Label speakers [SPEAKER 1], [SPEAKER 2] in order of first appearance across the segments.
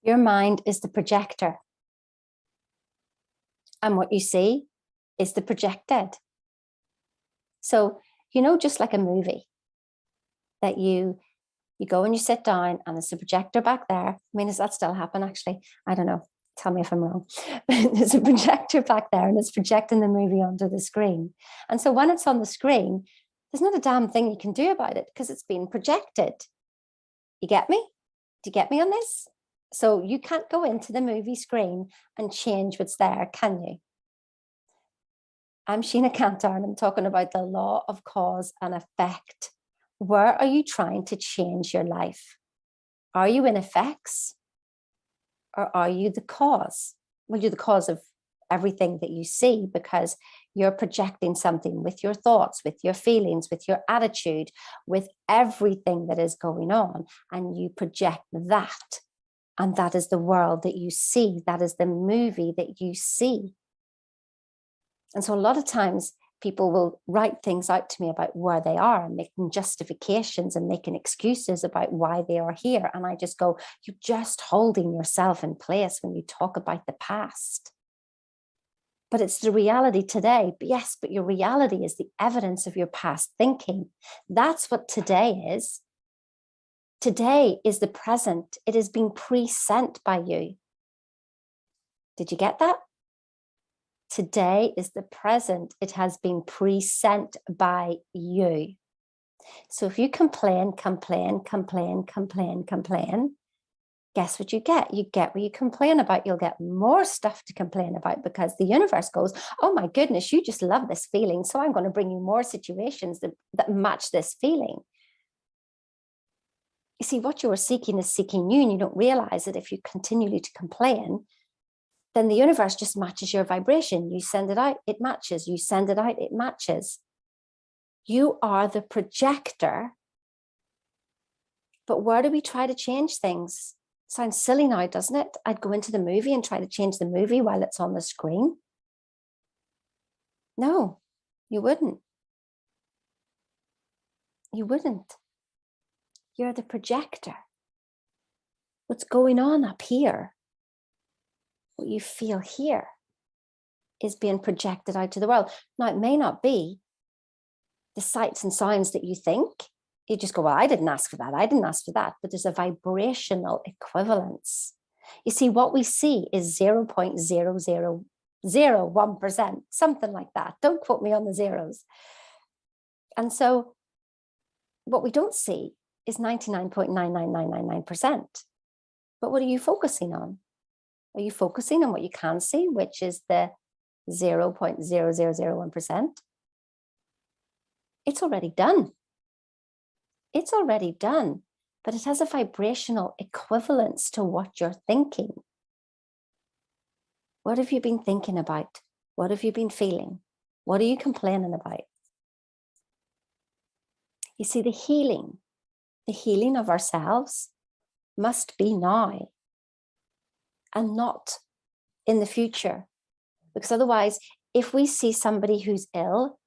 [SPEAKER 1] Your mind is the projector. And what you see is the projected. So, just like a movie that you go and you sit down and there's a projector back there. I mean, does that still happen actually? I don't know. Tell me if I'm wrong. There's a projector back there and it's projecting the movie onto the screen. And so when it's on the screen, there's not a damn thing you can do about it because it's been projected. You get me? Do you get me on this? So you can't go into the movie screen and change what's there, can you? I'm Sheena Cantor and I'm talking about the law of cause and effect. Where are you trying to change your life? Are you in effects or are you the cause? Well, you're the cause of everything that you see because you're projecting something with your thoughts, with your feelings, with your attitude, with everything that is going on, and you project that. And that is the world that you see. That is the movie that you see. And so a lot of times people will write things out to me about where they are and making justifications and making excuses about why they are here. And I just go, you're just holding yourself in place when you talk about the past. But it's the reality today. Yes, but your reality is the evidence of your past thinking. That's what today is. Today is the present. It is being pre-sent by you. Did you get that? Today is the present. It has been pre-sent by you. So if you complain, guess what you get? You get what you complain about. You'll get more stuff to complain about because the universe goes, oh my goodness, you just love this feeling. So I'm going to bring you more situations that match this feeling. You see, what you are seeking is seeking you, and you don't realize that if you continually to complain, then the universe just matches your vibration. You send it out, it matches. You send it out, it matches. You are the projector. But where do we try to change things? Sounds silly now, doesn't it? I'd go into the movie and try to change the movie while it's on the screen. No, you wouldn't. You wouldn't. You're the projector. What's going on up here, what you feel here, is being projected out to the world. Now, it may not be the sights and sounds that you think. You just go, well, I didn't ask for that. I didn't ask for that. But there's a vibrational equivalence. You see, what we see is 0.0001%, something like that. Don't quote me on the zeros. And so what we don't see is 99.99999%. But what are you focusing on? Are you focusing on what you can see, which is the 0.0001%? It's already done. It's already done, but it has a vibrational equivalence to what you're thinking. What have you been thinking about? What have you been feeling? What are you complaining about? You see, the healing of ourselves must be now and not in the future. Because otherwise, if we see somebody who's ill,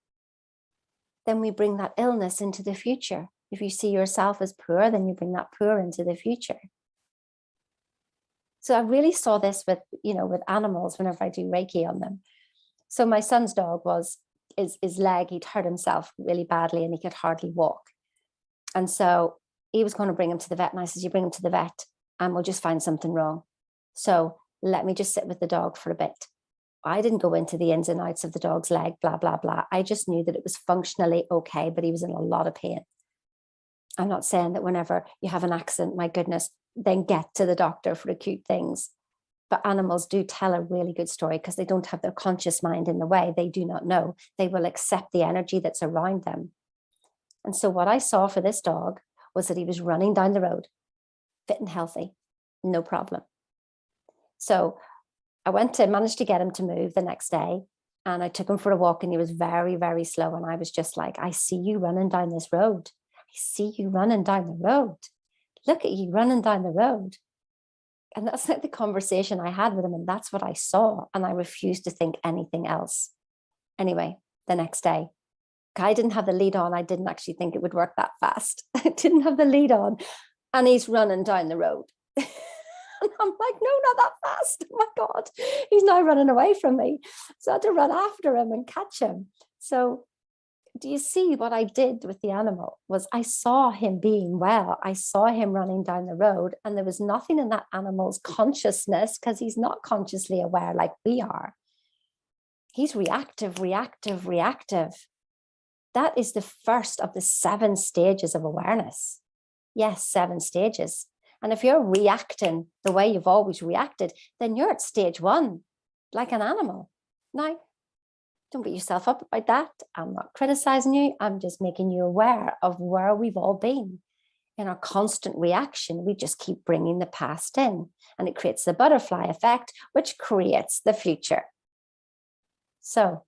[SPEAKER 1] then we bring that illness into the future. If you see yourself as poor, then you bring that poor into the future. So I really saw this with animals whenever I do Reiki on them. So my son's dog his leg, he'd hurt himself really badly and he could hardly walk. And so he was going to bring him to the vet. And I said, you bring him to the vet and we'll just find something wrong. So let me just sit with the dog for a bit. I didn't go into the ins and outs of the dog's leg, blah, blah, blah. I just knew that it was functionally okay, but he was in a lot of pain. I'm not saying that whenever you have an accident, my goodness, then get to the doctor for acute things. But animals do tell a really good story because they don't have their conscious mind in the way. They do not know. They will accept the energy that's around them. And so what I saw for this dog was that he was running down the road, fit and healthy, no problem. So I managed to get him to move the next day, and I took him for a walk and he was very, very slow. And I was just like, I see you running down this road. I see you running down the road. Look at you running down the road. And that's like the conversation I had with him. And that's what I saw. And I refused to think anything else. Anyway, the next day, I didn't have the lead on. I didn't actually think it would work that fast. I didn't have the lead on. And he's running down the road. And I'm like, no, not that fast. Oh my God, he's now running away from me. So I had to run after him and catch him. So do you see what I did with the animal was I saw him being well. I saw him running down the road, and there was nothing in that animal's consciousness, because he's not consciously aware like we are. He's reactive, reactive, reactive. That is the first of the 7 stages of awareness. Yes, 7 stages. And if you're reacting the way you've always reacted, then you're at stage 1, like an animal. Now, don't beat yourself up about that. I'm not criticizing you. I'm just making you aware of where we've all been. In our constant reaction, we just keep bringing the past in, and it creates the butterfly effect, which creates the future. So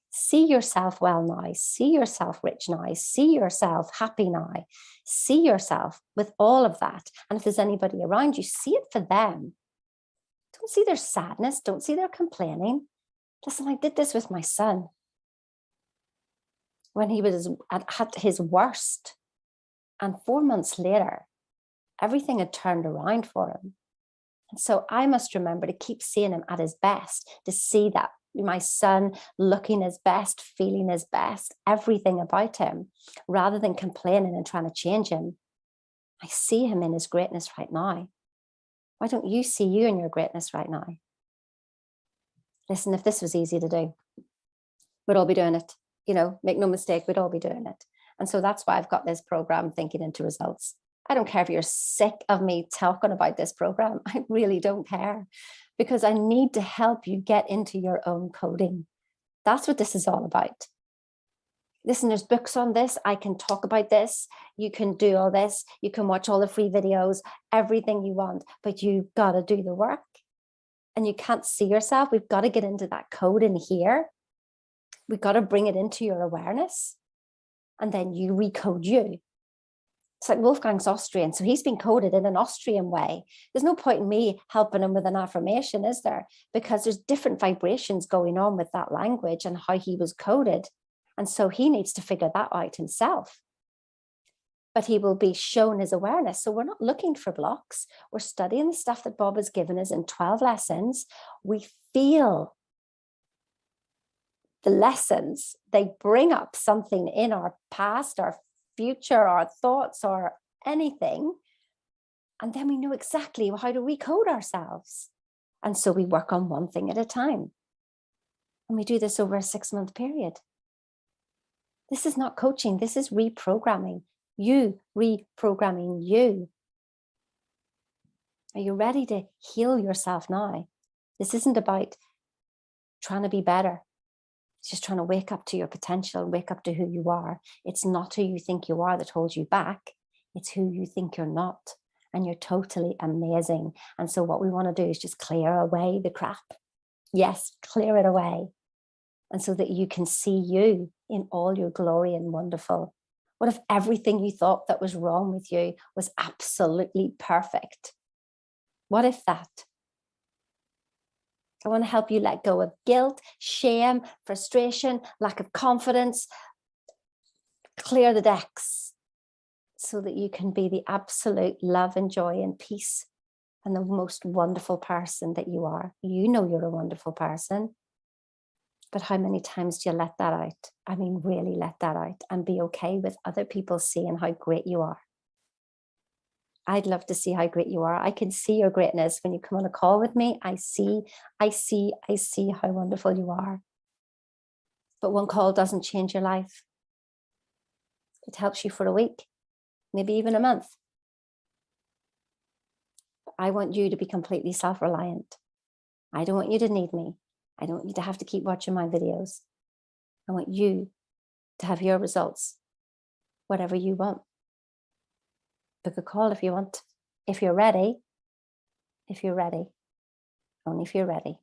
[SPEAKER 1] see yourself well now. See yourself rich now. See yourself happy now. See yourself with all of that. And if there's anybody around you, see it for them. Don't see their sadness. Don't see their complaining. Listen, I did this with my son when he was at his worst. And 4 months later, everything had turned around for him. And so I must remember to keep seeing him at his best, to see that my son looking his best, feeling his best, everything about him, rather than complaining and trying to change him. I see him in his greatness right now. Why don't you see you in your greatness right now? Listen, if this was easy to do, we'd all be doing it. You know, make no mistake, we'd all be doing it. And so that's why I've got this program, Thinking into Results. I don't care if you're sick of me talking about this program. I really don't care, because I need to help you get into your own coding. That's what this is all about. Listen, there's books on this. I can talk about this. You can do all this. You can watch all the free videos, everything you want, but you've got to do the work. And you can't see yourself. We've got to get into that code in here. We've got to bring it into your awareness. And then you recode you. It's like Wolfgang's Austrian, so he's been coded in an Austrian way. There's no point in me helping him with an affirmation, is there? Because there's different vibrations going on with that language and how he was coded. And so he needs to figure that out himself. But he will be shown his awareness. So we're not looking for blocks. We're studying the stuff that Bob has given us in 12 lessons. We feel the lessons. They bring up something in our past, our future, our thoughts, or anything. And then we know exactly how to recode ourselves. And so we work on one thing at a time. And we do this over a 6-month period. This is not coaching. This is reprogramming. You reprogramming you. Are you ready to heal yourself now? This isn't about trying to be better. It's just trying to wake up to your potential, wake up to who you are. It's not who you think you are that holds you back. It's who you think you're not. And you're totally amazing. And so what we want to do is just clear away the crap. Yes, clear it away. And so that you can see you in all your glory and wonderful. What if everything you thought that was wrong with you was absolutely perfect? What if that? I want to help you let go of guilt, shame, frustration, lack of confidence. Clear the decks so that you can be the absolute love and joy and peace and the most wonderful person that you are. You know you're a wonderful person. But how many times do you let that out? I mean, really let that out and be okay with other people seeing how great you are. I'd love to see how great you are. I can see your greatness when you come on a call with me. I see how wonderful you are. But one call doesn't change your life. It helps you for a week, maybe even a month. I want you to be completely self-reliant. I don't want you to need me. I don't want you to have to keep watching my videos. I want you to have your results, whatever you want. Book a call if you want. If you're ready, only if you're ready.